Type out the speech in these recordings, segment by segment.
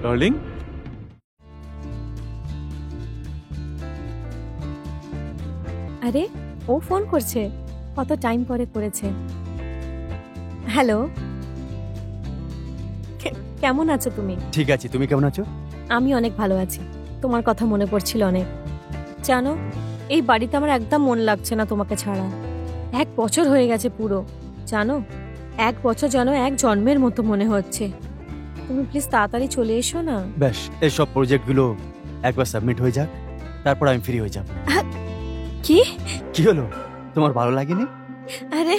Darling, আরে ও phone করছে, কত টাইম পরে করেছে। হ্যালো, কেমন আছো তুমি? ঠিক আছে, তুমি কেমন আছো? আমি অনেক ভালো আছি। তোমার কথা মনে পড়ছিল অনেক। জানো, এই বাড়িতে আমার একদম মন লাগছে না তোমাকে ছাড়া। 1 বছর হয়ে গেছে পুরো, জানো 1 বছর যেন 1 জন্মের মতো মনে হচ্ছে। তুমি প্লিজ তাড়াতাড়ি চলে এসো না। ব্যাস, এইসব প্রজেক্টগুলো একবার সাবমিট হয়ে যাক, তারপর আমি ফ্রি হয়ে যাব। কি কি হলো, তোমার ভালো লাগেনি? আরে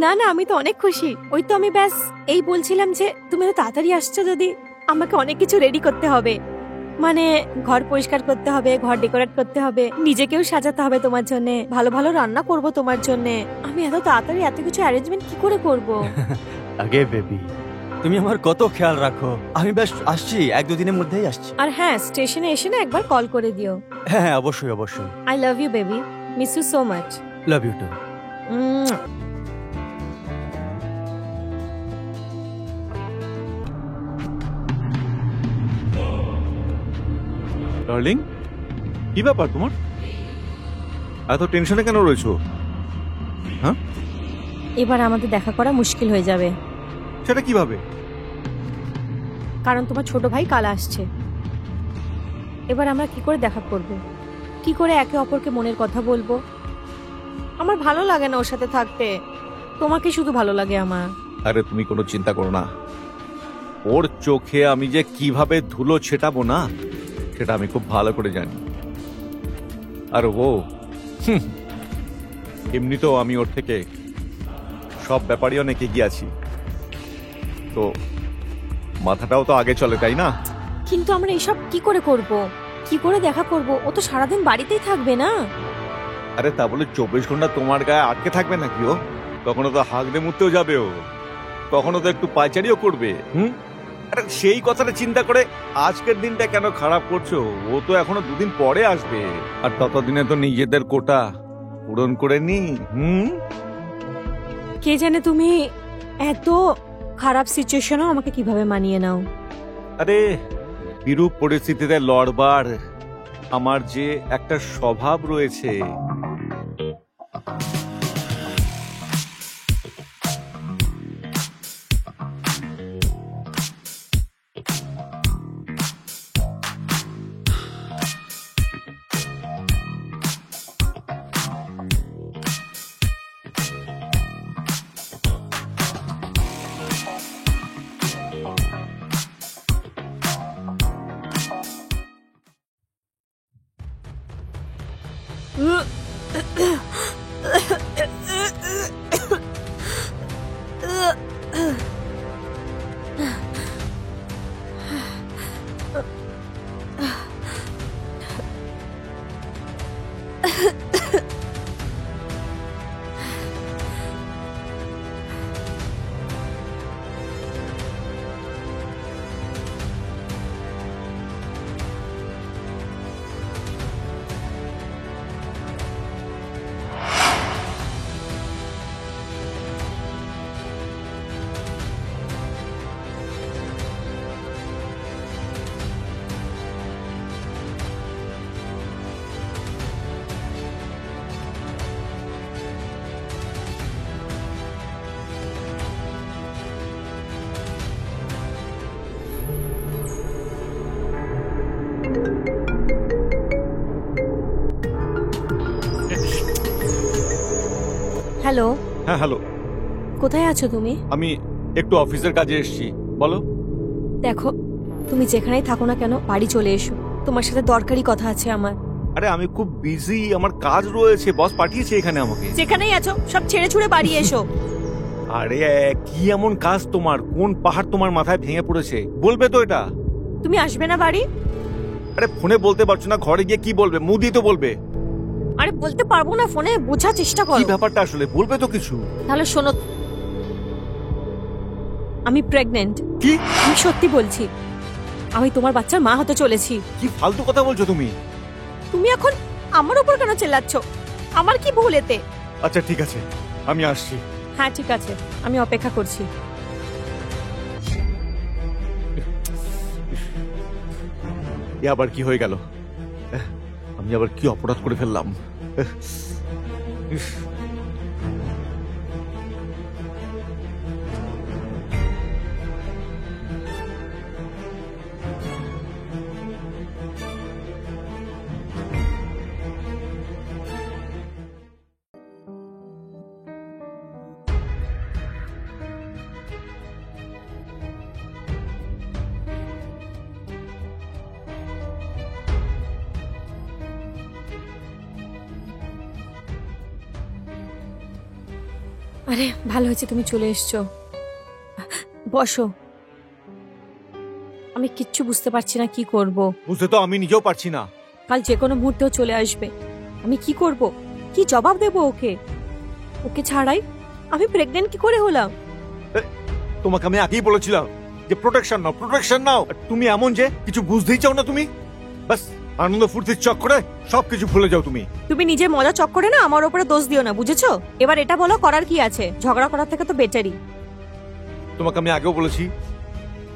না না, আমি তো অনেক খুশি। ওই তো আমি ব্যাস এই বলছিলাম যে তুমি তো তাড়াতাড়ি আসছো, যদি আমাকে অনেক কিছু রেডি করতে হবে, মানে ঘর পরিষ্কার করতে হবে, ঘর ডেকোরেট করতে হবে, নিজেকেও সাজাতে হবে তোমার জন্য, ভালো ভালো রান্না করব তোমার জন্য। আমি এত তাড়াতাড়ি এত কিছু অ্যারেঞ্জমেন্ট কি করে করব? আগে বেবি, তুমি আমার কত খেয়াল রাখো। আমি ব্যাস আসছি, 1-2 দিনের মধ্যেই আসছি। আর হ্যাঁ, স্টেশনে এসে না একবার কল করে দিও। হ্যাঁ হ্যাঁ, অবশ্যই অবশ্যই। I love you baby, miss you so much. Love you too. Darling, কি ব্যাপার তোমার? এত টেনশনে কেন রয়েছো? হ্যাঁ, এবার আমাদের দেখা করা মুশকিল হয়ে যাবে, সেটা কিভাবে? কারণ তোমার ছোট ভাই কাল আসছে। এবার আমরা কি করে দেখা করব, কি করে একে অপরকে মনের কথা বলবো? আমার ভালো লাগে না ওর সাথে থাকতে, তোমাকে শুধু ভালো লাগে আমার। আরে তুমি কোনো চিন্তা করো না, ওর চোখে আমি যে কিভাবে ধুলো ছেটাবো না, সেটা আমি খুব ভালো করে জানি। আর ও এমনিতেও আমি ওর থেকে সব ব্যাপারই অনেক এগিয়ে আছি, তো মাথাটাও তো আগে চলে, তাই না? কিন্তু আমরা এসব কি করে করব, কি করে দেখা করব? ও তো সারাদিন বাড়িতেই থাকবে না। আরে তা বলে 24 ঘন্টা তোমার গায়ে আটকে থাকবে নাকি ও? কখনো তো হাঁকড়ে মুততেও যাবে ও, কখনো তো একটু পায়চারিও করবে। আরে সেই কথাটা চিন্তা করে আজকের দিনটা কেন খারাপ করছো? ও তো এখনো 2 দিন পরে আসবে, আর ততদিনে তো নিজেদের কোটা পূরণ করে নি। কে জানে তুমি এত খারাপ সিচুয়েশনও আমাকে কিভাবে মানিয়ে নাও। আরে বিরূপ পরিস্থিতিতে লড়বার আমার যে একটা স্বভাব রয়েছে। হ্যালো। হ্যাঁ হ্যালো, কোথায় আছো তুমি? আমি একটু অফিসের কাজে এসেছি। বলো। দেখো, তুমি যেখানেই থাকো না কেন বাড়ি চলে এসো, তোমার সাথে দরকারি কথা আছে আমার। আরে আমি খুব বিজি, আমার কাজ রয়েছে, বস পাঠিয়েছে এখানে আমাকে। যেখানেই আছো সব ছেড়ে ছুড়ে বাড়ি এসো। আরে কি এমন কাজ তোমার? কোন পাহাড় তোমার মাথায় ভেঙে পড়েছে? বলবে তো এটা। তুমি আসবে না বাড়ি? আরে ফোনে বলতে পারছো না, ঘরে গিয়ে কি বলবে? মুখ দিয়ে তো বলবে। আরে বলতে পারবো না, ফোনে বোঝার চেষ্টা কি করো। ব্যাপারটা আসলে বলবে তো কিছু। তাহলে শোনো, আমি প্রেগন্যান্ট। কি? আমি সত্যি বলছি, আমি তোমার বাচ্চার মা হতে চলেছি। কি ফালতু কথা বলছো তুমি? তুমি এখন আমার উপর কেন চেল্লাচ্ছ? আমার কি ভুল এতে? আচ্ছা ঠিক আছে, আমি আসছি। হ্যাঁ ঠিক আছে, আমি অপেক্ষা করছি। এ আবার কি হয়ে গেল? আমি আবার কি অপরাধ করে ফেললাম? আরে ভালো হয়েছে তুমি চলে এসছো, বসো। আমি কিচ্ছু বুঝতে পারছি না কি করব। বুঝতে তো আমি নিজেও পারছি না। কাল যে কোনো মুহূর্তেও চলে আসবে। আমি কি করব, কি জবাব দেবো ওকে? ওকে ছাড়াই আমি প্রেগনেন্ট কি করে হলাম? তোমাকে আমি আগেই বলেছিলাম যে প্রোটেকশন নাও। আর তুমি এমন যে কিছু বুঝতেই চাও না। তুমি বাস আনন্দ ফুর্তির চক্করে সবকিছু ভুলে যাও তুমি। তুমি নিজের মজা চক্করে না আমার উপরে দোষ দিও না, বুঝেছো? এবার এটা বলো, করার কি আছে? ঝগড়া করার থেকে তো বেটারই। তোমাকে আমি আগেও বলেছি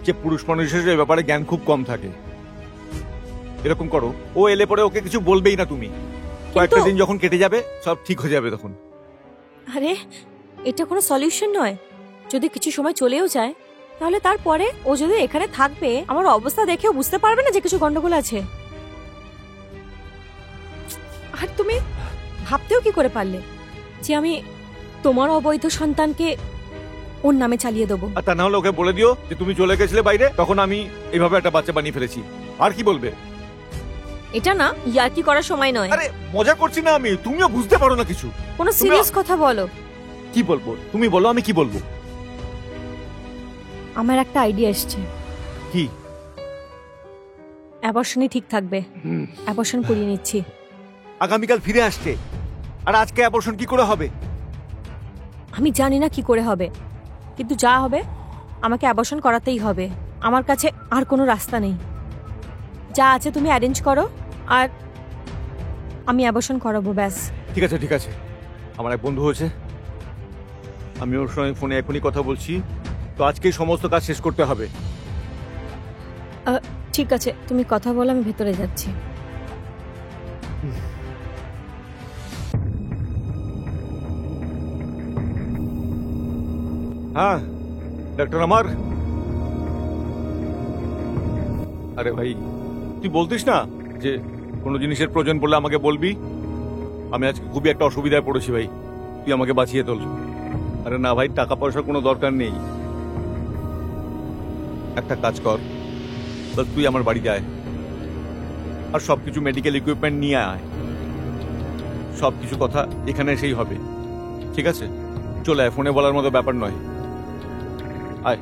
যে পুরুষ মানুষের এই ব্যাপারে জ্ঞান খুব কম থাকে। এরকম করো, ও এলে পরে ওকে কিছু বলবেই না তুমি। কয়েকটা দিন যখন কেটে যাবে সব ঠিক হয়ে যাবে তখন। আরে এটা কোনো সলিউশন নয়। যদি কিছু সময় চলেও যায় তাহলে তারপরে ও যদি এখানে থাকবে, আমার অবস্থা দেখেও বুঝতে পারবে না যে কিছু গন্ডগোল আছে। আর তুমি ভাবতেও কি করে পারলে যে আমি তোমার অবৈধ সন্তানকে ওর নামে চালিয়ে দেবো? আর তা না হলে ওকে বলে দিও যে তুমি চলে গেছিলে বাইরে, তখন আমি এইভাবে একটা বাচ্চা বানিয়ে ফেলেছি। আর কি বলবে? এটা না ইয়ার্কি করার সময় নয়। আরে মজা করছি না আমি, তুমিও বুঝতে পারো না কিছু। কোনো সিরিয়াস কথা বলো। কি বলবো তুমি বলো, আমি কি বলবো? আমার একটা আইডিয়া এসছে। কি? অ্যাবর্শনই ঠিক থাকবে। অ্যাবর্শন করিয়ে নিচ্ছি। আগামীকাল ফিরে আসছে, আর আজকে অ্যাবর্শন কি করে হবে? আমি জানি না কি করে হবে, কিন্তু যা হবে আমাকে অ্যাবর্শন করাতেই হবে। আমার কাছে আর কোনো রাস্তা নেই। যা আছে তুমি অ্যারেঞ্জ করো, আর আমি অ্যাবর্শন করাবো, ব্যাস। ঠিক আছে ঠিক আছে, আমার এক বন্ধু হয়েছে, আমি ওর সঙ্গে ফোনে এখনই কথা বলছি। তো আজকেই সমস্ত কাজ শেষ করতে হবে। ঠিক আছে, তুমি কথা বলো, আমি ভেতরে যাচ্ছি। হ্যাঁ ডাক্তার আমার। আরে ভাই, তুই বলতিস না যে কোনো জিনিসের প্রয়োজন পড়লে আমাকে বলবি? আমি আজকে খুবই একটা অসুবিধায় পড়েছি ভাই, তুই আমাকে বাঁচিয়ে তোল। আরে না ভাই, টাকা পয়সার কোনো দরকার নেই। একটা কাজ কর, বাস তুই আমার বাড়ি যায় আর সবকিছু মেডিকেল ইকুইপমেন্ট নিয়ে আয়। সবকিছু কথা এখানে এসেই হবে, ঠিক আছে? চলে আয়, ফোনে বলার মতো ব্যাপার নয়। আয়,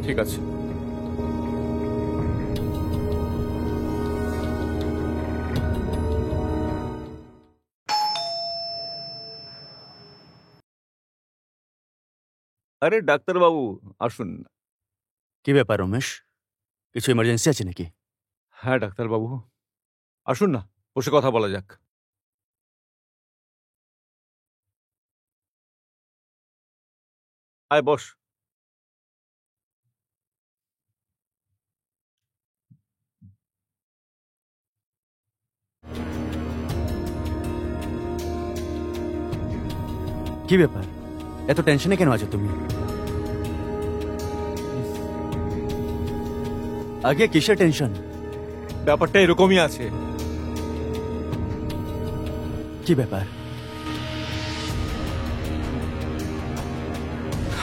ঠিক আছে। আরে ডাক্তারবাবু আসুন। কি ব্যাপার রমেশ, কিছু ইমার্জেন্সি আছে নাকি? হ্যাঁ ডাক্তারবাবু আসুন না, বসে কথা বলা যাক। আয় বস। কি ব্যাপার, এত টেনশনে কেন আছো তুমি? আগে কিসের টেনশন? ব্যাপারটা এরকমই আছে। কি ব্যাপার?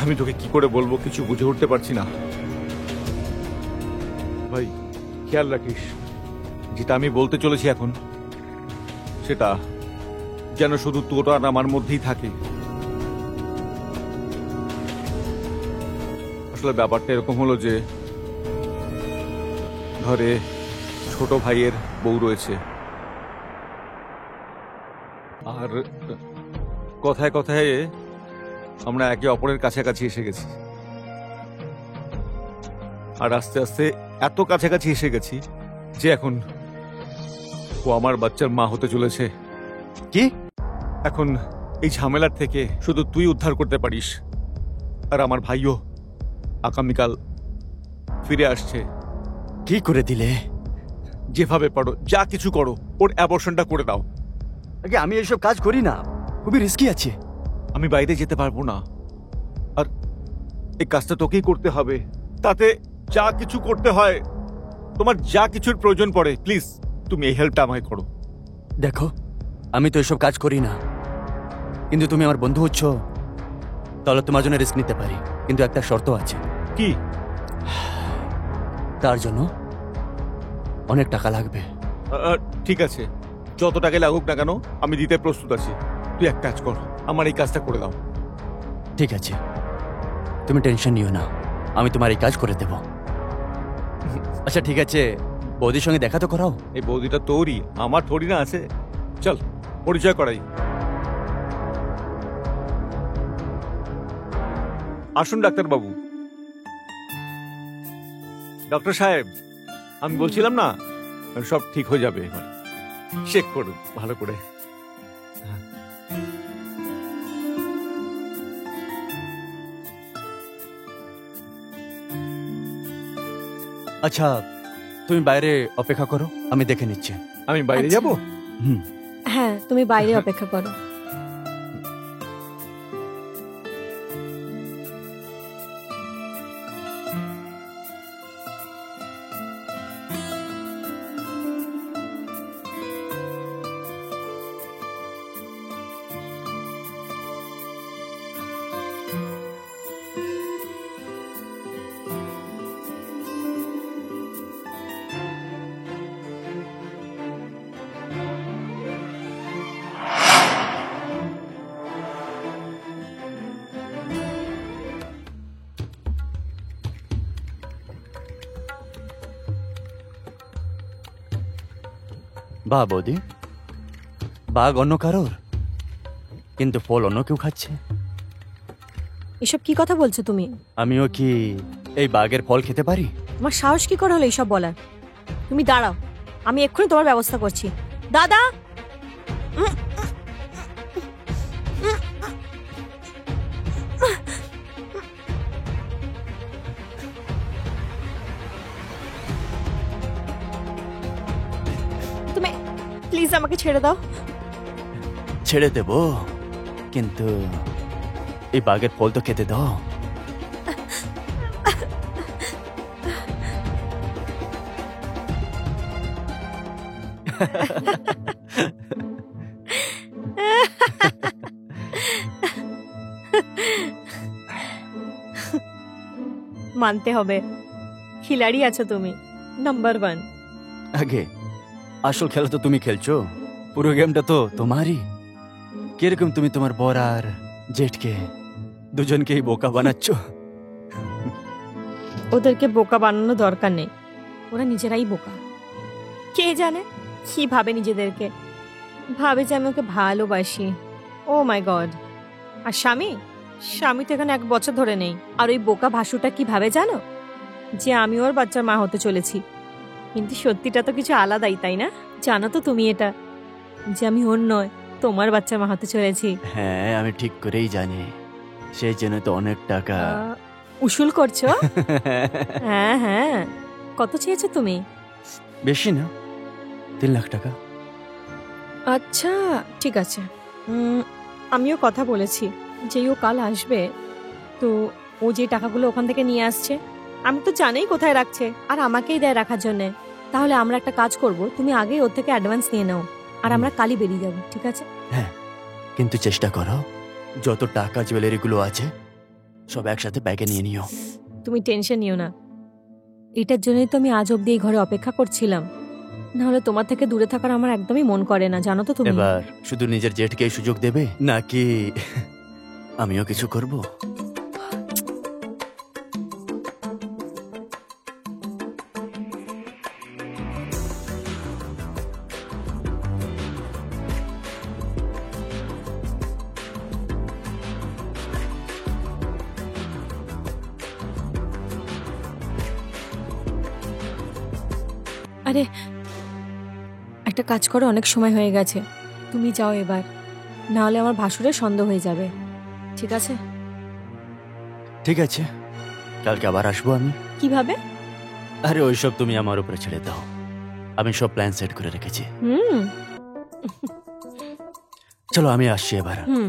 আমি তোকে কি করে বলবো, কিছু বুঝে উঠতে পারছি না ভাই। খেয়াল রাখিস, যেটা আমি বলতে চলেছি এখন সেটা যেন শুধু তোর আর আমার মধ্যেই থাকে। আসলে ব্যাপারটা এরকম হলো যে ঘরে ছোট ভাইয়ের বউ রয়েছে, আর কথায় কথায় আমরা একে অপরের কাছাকাছি এসে গেছি। আর আস্তে আস্তে এত কাছাকাছি এসে গেছি যে এখন ও আমার বাচ্চার মা হতে চলেছে। কি? এখন এই ঝামেলার থেকে শুধু তুই উদ্ধার করতে পারিস, আর আমার ভাইও আগামীকাল ফিরে আসছে। কি করে দিলে? যেভাবে পারো যা কিছু করো, ওর অ্যাবর্শনটা করে দাও। আগে আমি এইসব কাজ করি না, খুবই রিস্কি আছে। আমি বাইরে যেতে পারবো না, আর এই কাজটা তোকেই করতে হবে। তাতে যা কিছু করতে হয়, তোমার যা কিছুর প্রয়োজন পড়ে, প্লিজ তুমি এই হেল্পটা আমায় করো। দেখো, আমি তো এসব কাজ করি না, কিন্তু তুমি আমার বন্ধু হচ্ছ, তাহলে তোমার জন্য রিস্ক নিতে পারি, কিন্তু একটা শর্ত আছে। কি? তার জন্য অনেক টাকা লাগবে। ঠিক আছে, যত টাকা লাগুক না কেন আমি দিতে প্রস্তুত আছি। তুই এক কাজ কর, আমার এই কাজটা করে দাও। ঠিক আছে, তুমি টেনশন নিও না, আমি তোমার এই কাজ করে দেব। আচ্ছা ঠিক আছে, বৌদির সঙ্গে দেখা তো করাও। এই বৌদিটা তোরই, আমার থোড়ি না আছে। চল পরিচয় করাই। আসুন ডাক্তার বাবু। ডক্টর সাহেব, আমি বলছিলাম না, সব ঠিক হয়ে যাবে এবার। চেক করুন ভালো করে। আচ্ছা, তুমি বাইরে অপেক্ষা করো, আমি দেখে নিচ্ছি। আমি বাইরে আচ্ছা। যাব? হুম। হ্যাঁ, তুমি বাইরে অপেক্ষা করো। বাহ বৌদি, বাঘ অন্য কারোর, কিন্তু ফল অন্য কেউ খাচ্ছে। এসব কি কথা বলছো তুমি? আমিও কি এই বাঘের ফল খেতে পারি? তোমার সাহস কি করে হলো এইসব বলার? তুমি দাঁড়াও, আমি এক্ষুনি তোমার ব্যবস্থা করছি। দাদা! তুমি প্লিজ আমাকে ছেড়ে দাও। ছেড়ে দেব, কিন্তু এই বাঘের ফল তো খেতে দাও। মানতে হবে, খিলাড়ি আছো তুমি, নাম্বার 1। আগে আসল খেলা তো তুমি খেলছো, পুরো গেমটা তো তোমারই। কিরকম তুমি তোমার বর আর জেঠকে দুজনকেই বোকা বানাচ্ছ। ওদেরকে বোকা বানানো দরকার নেই, ওরা নিজেরাই বোকা। কে জানে কি ভাবে নিজেদেরকে, ভাবে যে আমি ওকে ভালোবাসি। ও মাই গড! আর স্বামী স্বামী তো এখানে 1 বছর ধরে নেই। আর ওই বোকা ভাসুটা কি ভাবে জানো, যে আমি ওর বাচ্চার মা হতে চলেছি। কিন্তু সত্যিটা তো কিছু আলাদাই, তাই না? জানো তো তুমি এটা, যে আমি ওর নয়, তোমার বাচ্চার মা হতে চলেছি। হ্যাঁ, আমি ঠিক করেই জানি, সেই জন্য তো অনেক টাকা। উসুল করছো? হ্যাঁ হ্যাঁ, কত চেয়েছো তুমি? বেশি না, 3 লাখ টাকা। আচ্ছা ঠিক আছে, আমিও কথা বলেছি যে ও কাল আসবে, তো ও যে টাকাগুলো ওখান থেকে নিয়ে আসছে, আমি তো জানেই কোথায় রাখছে, আর আমাকেই দেয় রাখার জন্যে। তাহলে আমরা একটা কাজ করব, তুমি আগেই ওর থেকে অ্যাডভান্স নিয়ে নাও, আর আমরা কালই বেরিয়ে যাব, ঠিক আছে? হ্যাঁ, কিন্তু চেষ্টা করো যত টাকা জুয়েলারি গুলো আছে সব একসাথে ব্যাগে নিয়ে নিও। তুমি টেনশন নিও না, এটার জন্যই তো আমি আজ অব্দি এই ঘরে অপেক্ষা করছিলাম। না হলে তোমার থেকে দূরে থাকার আমার একদমই মন করে না, জানো তো তুমি। এবার শুধু নিজের জেঠকে সুযোগ দেবে নাকি আমিও কিছু করব? আরে একটা কাজ করো, অনেক সময় হয়ে গেছে, তুমি যাও এবার, না হলে আমার ভাসুরের সন্দেহ হয়ে যাবে, ঠিক আছে? ঠিক আছে, কালকে আবার আসবো আমি। কিভাবে? আরে ওইসব তুমি আমার উপরে ছেড়ে দাও, আমি সব প্ল্যান সেট করে রেখেছি। হুম চলো আমি আসছি এবার। Hmm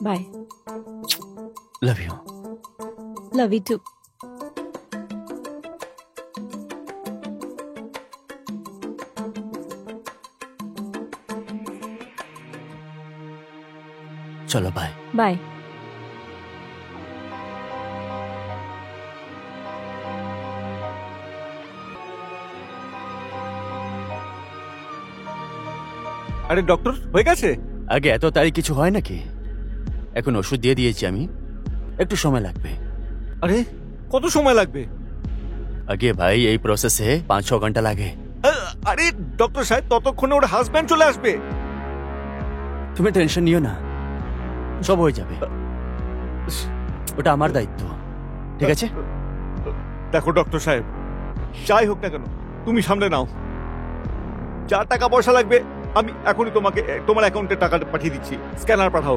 bye. Love you. Love you too. চলো বাই। বাই। আরে ডক্টর হয়ে গেছে? আগে এত তারিখ কিছু হয় নাকি? এখন ওষুধ দিয়ে দিয়েছি আমি, একটু সময় লাগবে। আরে কত সময় লাগবে? আগে ভাই এই প্রসেসে 5-6 ঘন্টা লাগে। আরে ডক্টর সাহেব ততক্ষণে ওর হাজব্যান্ড চলে আসবে। তুমি টেনশন নিও না, সব হয়ে যাবে, ওটা আমার দায়িত্ব, ঠিক আছে? দেখো ডক্টর সাহেব, যাই হোক না কেন তুমি সামলে নাও। যা টাকা পয়সা লাগবে আমি এখনই তোমাকে তোমার অ্যাকাউন্টে টাকা পাঠিয়ে দিচ্ছি, স্ক্যানার পাঠাও।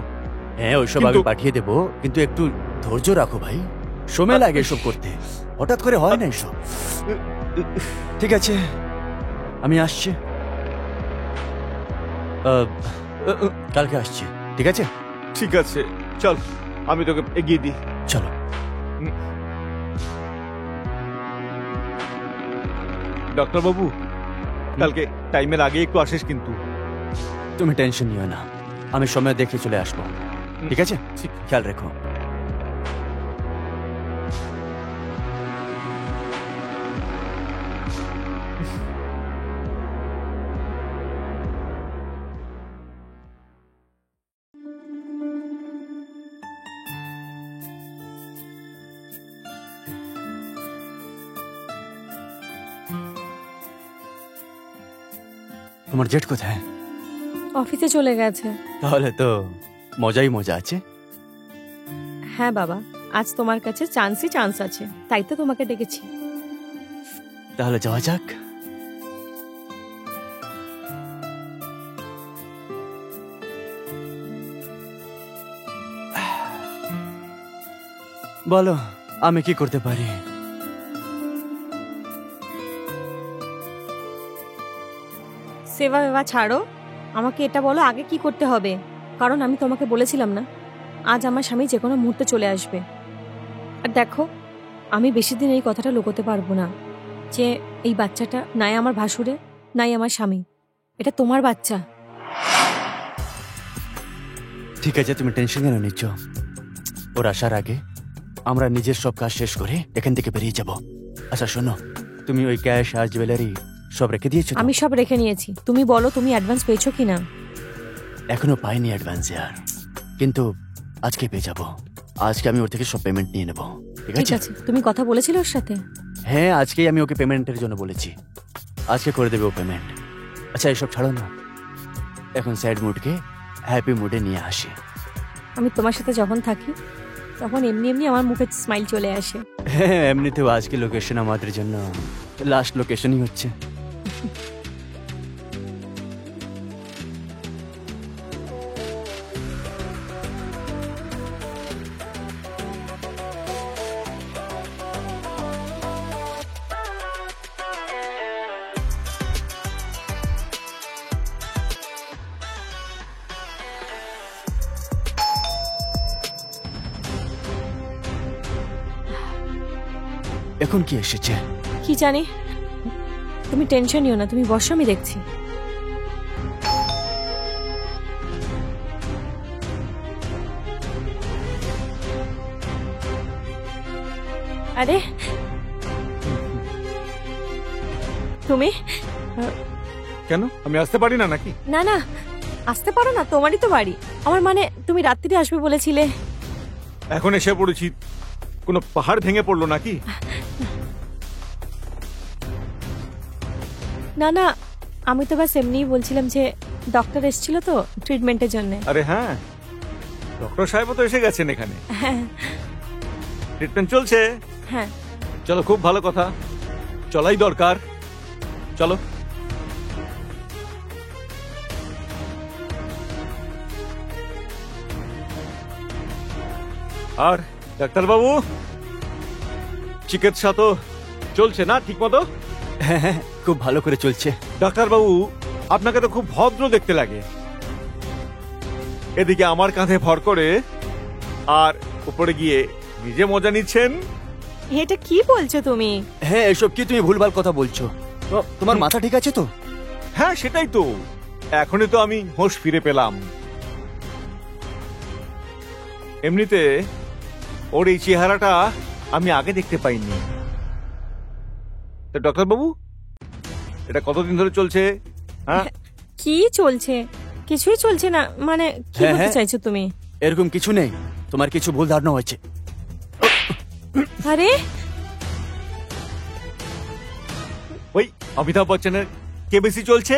হ্যাঁ ওইসব আমি পাঠিয়ে দেবো, কিন্তু একটু ধৈর্য রাখো ভাই, সময় লাগে এসব করতে, হঠাৎ করে হয় না এসব। ঠিক আছে আমি আসছি, কালকে আসছি, ঠিক আছে? ঠিক আছে চল, আমি তোকে এগিয়ে দিই। চলো। ডক্টর বাবু কালকে টাইমের আগে একটু আসিস কিন্তু। তুমি টেনশন নিও না, আমি সময় দেখে চলে আসবো, ঠিক আছে? ঠিক। খেয়াল রেখো। তোমার জেট কোথায়? অফিসে চলে গেছে। তাহলে তো মজাই মজা আছে। হ্যাঁ বাবা, আজ তোমার কাছে চান্সই চান্স আছে, তাই তো তোমাকে ডেকেছি। তাহলে যাওয়া যাক। বলো আমি কি করতে পারি? সেবা বেবা ছাড়ো, আমাকে এটা বলো আগে কি করতে হবে, কারণ আমি তোমাকে বলেছিলাম না আজ আমার স্বামী যে কোনো মুহূর্তে চলে আসবে। আর দেখো আমি বেশি দিন এই কথাটা লুকোতে পারবো না যে এই বাচ্চাটা নাই আমার ভাসুরে নাই আমার স্বামী, এটা তোমার বাচ্চা। ঠিক আছে তুমি টেনশন কেন নিচ্ছ? ওর আসার আগে আমরা নিজের সব কাজ শেষ করে এখান থেকে বেরিয়ে যাব। আচ্ছা শোনো, তুমি ওই ক্যাশ আর জুয়েলারি সব রেখে দিয়েছো তো? আমি সব রেখে নিয়েছি, তুমি বলো তুমি অ্যাডভান্স পেয়েছো কিনা? এখনো পাইনি অ্যাডভান্স ইয়ার, কিন্তু আজকে পেয়ে যাবো। আজকে আমি ওর থেকে সব পেমেন্ট নিয়ে নেবো, ঠিক ঠিক আছে? আছে, তুমি কথা বলেছিলে ওর সাথে? হ্যাঁ আজকেই আমি ওকে পেমেন্টের জন্য বলেছি, আজকে করে দেবে ও পেমেন্ট। আচ্ছা এসব ছাড়ো না, এখন স্যাড মুডকে হ্যাপি মুডে নিয়ে আসি। আমি তোমার সাথে যখন থাকি তখন এমনি এমনি আমার মুখে স্মাইল চলে আসে। হ্যাঁ এমনিতেও আজকে লোকেশন আমাদের জন্য লাস্ট লোকেশনই হচ্ছে। এখন কি এসেছে? কি জানি, তুমি টেনশন নিও না, তুমি বসো আমি দেখছি। আরে তুমি কেন আমি আসতে পারি না নাকি? না না আসতে পারো না, তোমারই তো বাড়ি। আমার মানে তুমি রাত্রিরে আসবে বলেছিলে। এখন এসে পড়েছি, কোনো পাহাড় ভেঙে পড়লো নাকি? না না আমি তো বাস এমনিই বলছিলাম যে ডক্টর এসেছিল তো ট্রিটমেন্টের জন্য। আরে হ্যাঁ, ডক্টর সাহেবও তো এসে গেছেন এখানে, হ্যাঁ ট্রিটমেন্ট চলছে। হ্যাঁ চলো খুব ভালো কথা, চলাই দরকার, চলো। আর ডাক্তারবাবু চিকিৎসা তো চলছে না ঠিক মতো? হ্যাঁ হ্যাঁ, খুব ভালো করে চলছে। ডাক্তারবাবু, আপনাকে তো খুব ভদ্র দেখতে লাগে। এদিকে আমার কাঁধে ভর করে আর উপরে গিয়ে নিজে মজা নিচ্ছেন। এটা কি বলছো তুমি? হ্যাঁ, এসব কি তুমি ভুলভাল কথা বলছো? তোমার মাথা ঠিক আছে তো? হ্যাঁ সেটাই তো, এখনই তো আমি হোশ ফিরে পেলাম। এমনিতে ওর এই চেহারাটা আমি আগে দেখতে পাইনি। তো ডাক্তারবাবু, এটা কতদিন ধরে চলছে? হ্যাঁ, কি চলছে? কিছুই চলছে না। মানে কি হ্যাঁ, বলতে হ্যাঁ। চাইছো তুমি? এরকম কিছু নেই, তোমার কিছু ভুল ধারণা হয়েছে। আরে ওই অমিতাভ বচ্চনের কেবিসি চলছে,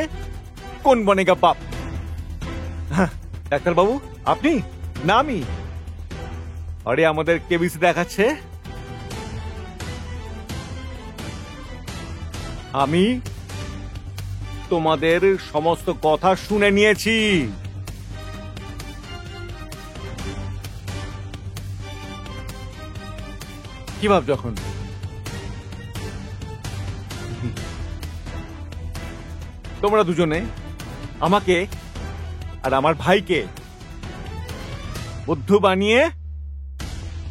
কোন বনেগা বাপ। হ্যাঁ, ডাক্তারবাবু আপনি না আমি? আরে আমাদের কেবিসি দেখাচ্ছে। আমি তোমাদের সমস্ত কথা শুনে নিয়েছি। কি ভাব যখন তোমরা দুজনে আমাকে আর আমার ভাইকে বুদ্ধু বানিয়ে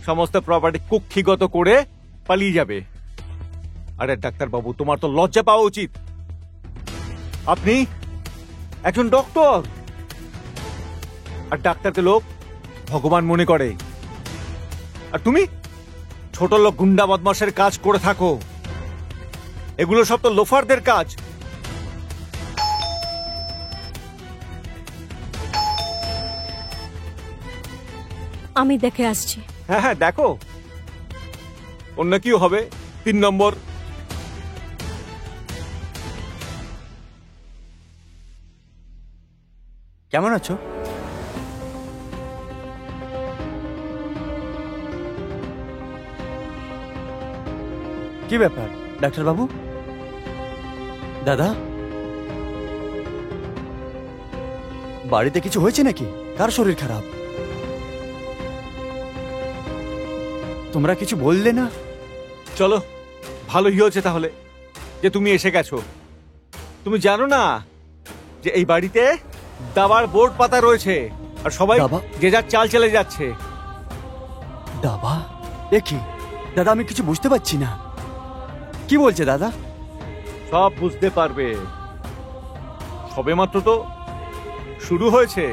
সমস্ত প্রপার্টি কুক্ষিগত করে পালিয়ে যাবে। আরে ডাক্তারবাবু, তোমার তো লজ্জা পাওয়া উচিত। আপনি একজন ডক্টর, আর ডাক্তারকে লোক ভগবান মনে করে, আর তুমি ছোট লোক গুন্ডা বদমাশের কাজ করে থাকো। এগুলো সব তো লোফারদের কাজ। আমি দেখে আসছি। হ্যাঁ হ্যাঁ, দেখো, অন্য কিও হবে। 3 নম্বর। কেমন আছো? কি ব্যাপার ডাক্তারবাবু? দাদা, বাড়িতে কিছু হয়েছে নাকি? কার শরীর খারাপ? তোমরা কিছু বললে না? চলো, ভালোই হয়েছে তাহলে যে তুমি এসে গেছো। তুমি জানো না যে এই বাড়িতে দাবার বোর্ড পাতা রয়েছে, আর সবাই দাবা? যে যার চাল চলে যাচ্ছে। দাবা? দেখি দাদা, আমি কিছু বুঝতে পারছি না। কি বলছে দাদা? সব বুঝতে পারবে, সবেমাত্র তো শুরু হয়েছে।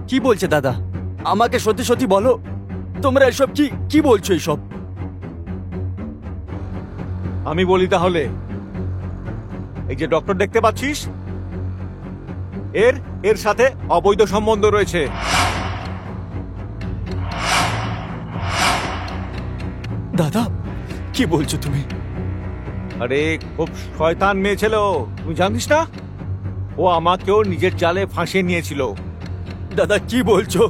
কি বলছে দাদা? আমাকে সত্যি সত্যি বলো, তোমরা এসব কি কি বলছো এসব? আমি বলি তাহলে, এই যে ডক্টর দেখতে পাচ্ছিস, এর সাথে অবৈধ সম্বন্ধ রয়েছে। দাদা, কি বলছো তুমি? আরে খুব শয়তান মেয়ে ছিল, তুমি জানিস না? ও আমাকেও নিজের জালে ফাঁসিয়ে নিয়েছিল। দাদা কি বলছো?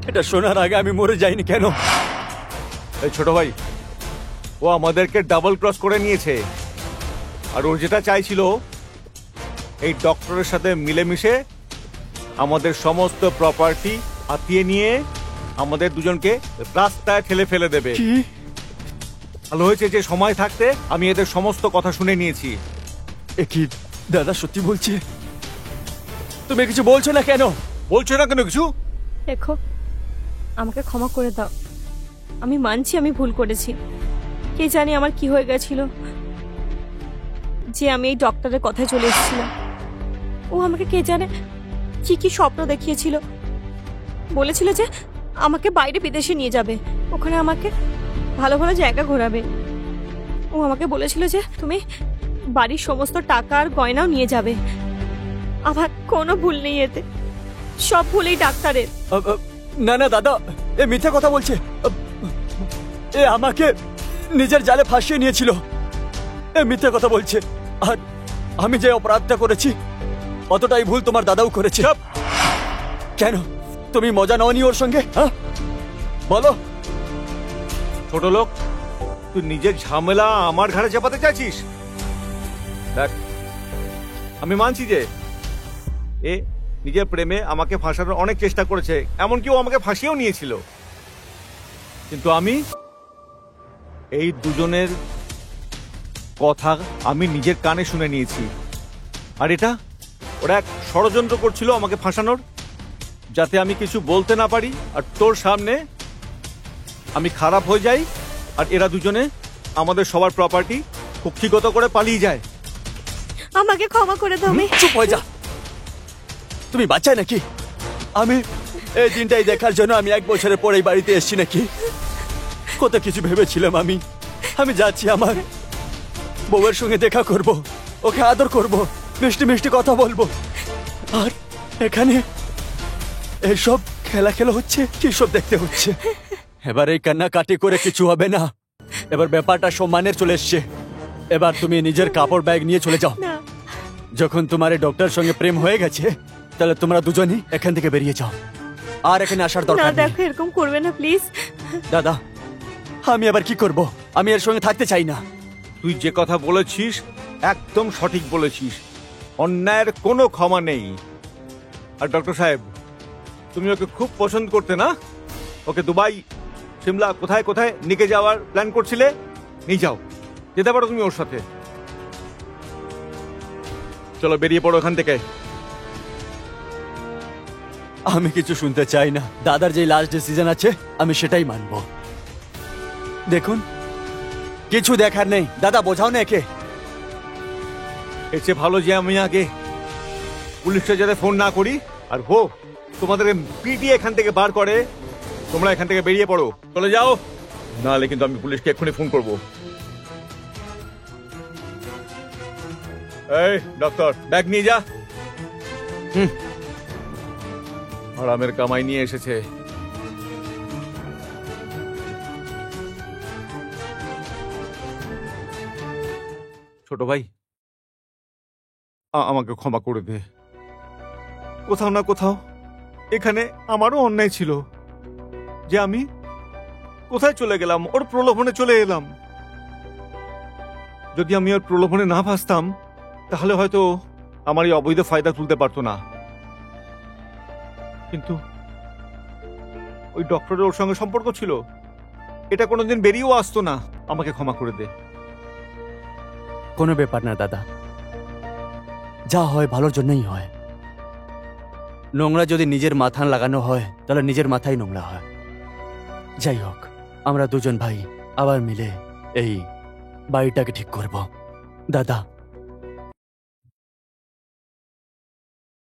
এটা শোনার আগে আমি মরে যাইনি কেন? এই ছোট ভাই, ও আমাদেরকে ডাবল ক্রস করে নিয়েছে, আর ওর যেটা চাইছিল এই ডক্টরের সাথে মিলেমিশে আমাদের সমস্ত প্রপার্টি হাতিয়ে নিয়ে আমাদের দুজনকে রাস্তায় ঠেলে ফেলে দেবে। কি? ভালো হয়েছে যে সময় থাকতে আমি এদের সমস্ত কথা শুনে নিয়েছি। এ কি দাদা সত্যি বলছে? তুমি কিছু বলছো না কেন? বলছো না কেন কিছু? দেখো, আমাকে ক্ষমা করে দাও। আমি মানছি আমি ভুল করেছি। কে জানি আমার কি হয়ে গেছিল যে আমি এই ডক্টরের কথায় চলে এসেছিলাম। ও আমাকে কে জানে কি কি স্বপ্ন দেখিয়েছিল। বলেছিল যে আমাকে বাইরে বিদেশে নিয়ে যাবে, ওখানে আমাকে ভালো ভালো জায়গা ঘোরাবে। ও আমাকে বলেছিল যে তুমি বাড়ির সমস্ত টাকা আর গয়নাও নিয়ে যাবে। আমার কোনো ভুল নেই এতে, সব ভুল এই ডাক্তারের। না না দাদা, এ মিথ্যা কথা বলছে। এ আমাকে নিজের জালে ফাঁসিয়ে নিয়েছিল। এ মিথ্যা কথা বলছে। আর আমি যে অপরাধটা করেছি অতটাই ভুল তোমার দাদাও করেছে। কেন তুমি মজা নাওনি ওর সঙ্গে? হ্যাঁ বলো। ছোট লোক, তুই নিজের ঝামেলা আমার ঘাড়ে চাপাতে চাইছিস? দেখ, আমি মানছি যে এ নিজের প্রেমে আমাকে ফাঁসানোর অনেক চেষ্টা করেছে, এমনকি ও আমাকে ফাঁসিয়েও নিয়েছিল, কিন্তু এই দুজনের কথা আমি নিজের কানে শুনে নিয়েছি। আর এটা ওরা এক ষড়যন্ত্র করছিল আমাকে ফাঁসানোর, যাতে আমি কিছু বলতে না পারি আর তোর সামনে আমি খারাপ হয়ে যাই, আর এরা দুজনে আমাদের সবার প্রপার্টি কক্ষিগত করে পালিয়ে যায়। আমাকে ক্ষমা করে দাও। চুপ হয়ে যা। তুমি বাচ্চা নাকি? আমি এই দিনটাই দেখার জন্য আমি 1 বছরের পরেই বাড়িতে এসেছি নাকি? কত কিছু ভেবেছিলাম আমি। আমি যাচ্ছি আমার বউয়ের সঙ্গে দেখা করব, ওকে আদর করব, মিষ্টি মিষ্টি কথা বলবো, আর এখানে এসব খেলা হচ্ছে, কি সব দেখতে হচ্ছে। এবার এই কান্নাকাটি করে কিছু হবে না। এবার ব্যাপারটা সম্মানের চলে এসছে। এবার তুমি নিজের কাপড় ব্যাগ নিয়ে চলে যাও। না, যখন তোমার এই ডক্টর সঙ্গে প্রেম হয়ে গেছে, তাহলে তোমরা দুজনই এখান থেকে বেরিয়ে যাও। আর এখানে আসার না দরকার নেই। দেখো, এরকম করবে না প্লিজ। দাদা, আমি আবার কি করব? আমি এর সঙ্গে থাকতে চাই না। তুই যে কথা বলেছিস একদম সঠিক বলেছিস, অন্যায়ের কোনো ক্ষমা নেই। আর ডক্টর সাহেব, তুমি ওকে খুব পছন্দ করতে না? ওকে দুবাই, সিমলা, কোথায় কোথায় নিকে যাওয়ার প্ল্যান করছিলে। নিয়ে যাও, যেতে পারো তুমি ওর সাথে। চলো বেরিয়ে পড়ো এখান থেকে। আমি কিছু শুনতে চাই না। দাদার যে লাস্ট ডিসিশন আছে আমি সেটাই মানব। দেখুন, কিছু দেখার নেই। দাদা, বোঝাও না একে। এর চেয়ে ভালো যে আমি আগে পুলিশে যাতে ফোন না করি, আর হো তোমাদের পিটিয়ে এখান থেকে বার করে তোমরা এখান থেকে বেরিয়ে পড়ো, চলে যাও, নাহলে কিন্তু আমি পুলিশকে এক্ষুনি ফোন করব। এই ডক্টর, ব্যাগ নিয়ে যা। আরামের কামাই নিয়ে এসেছে। ছোট ভাই, আমাকে ক্ষমা করে দে। কোথাও না কোথাও এখানে আমারও অন্যায় ছিল যে আমি কোথায় চলে গেলাম, ওর প্রলোভনে চলে এলাম। যদি আমি ওর প্রলোভনে না ফাঁসতাম, তাহলে হয়তো আমার এই অবৈধ ফায়দা তুলতে পারতো না। কিন্তু ওই ডক্টরের ওর সঙ্গে সম্পর্ক ছিল, এটা কোনোদিন বেরিয়েও আসতো না। আমাকে ক্ষমা করে দে। কোনো ব্যাপার না দাদা, যা হয় ভালোর জন্যই হয়। নোংরা যদি নিজের মাথায় লাগানো হয়, তাহলে নিজের মাথায় নোংরা হয়। যাই হোক, আমরা দুজন ভাই আবার মিলে এই বাড়িটাকে ঠিক করব। দাদা,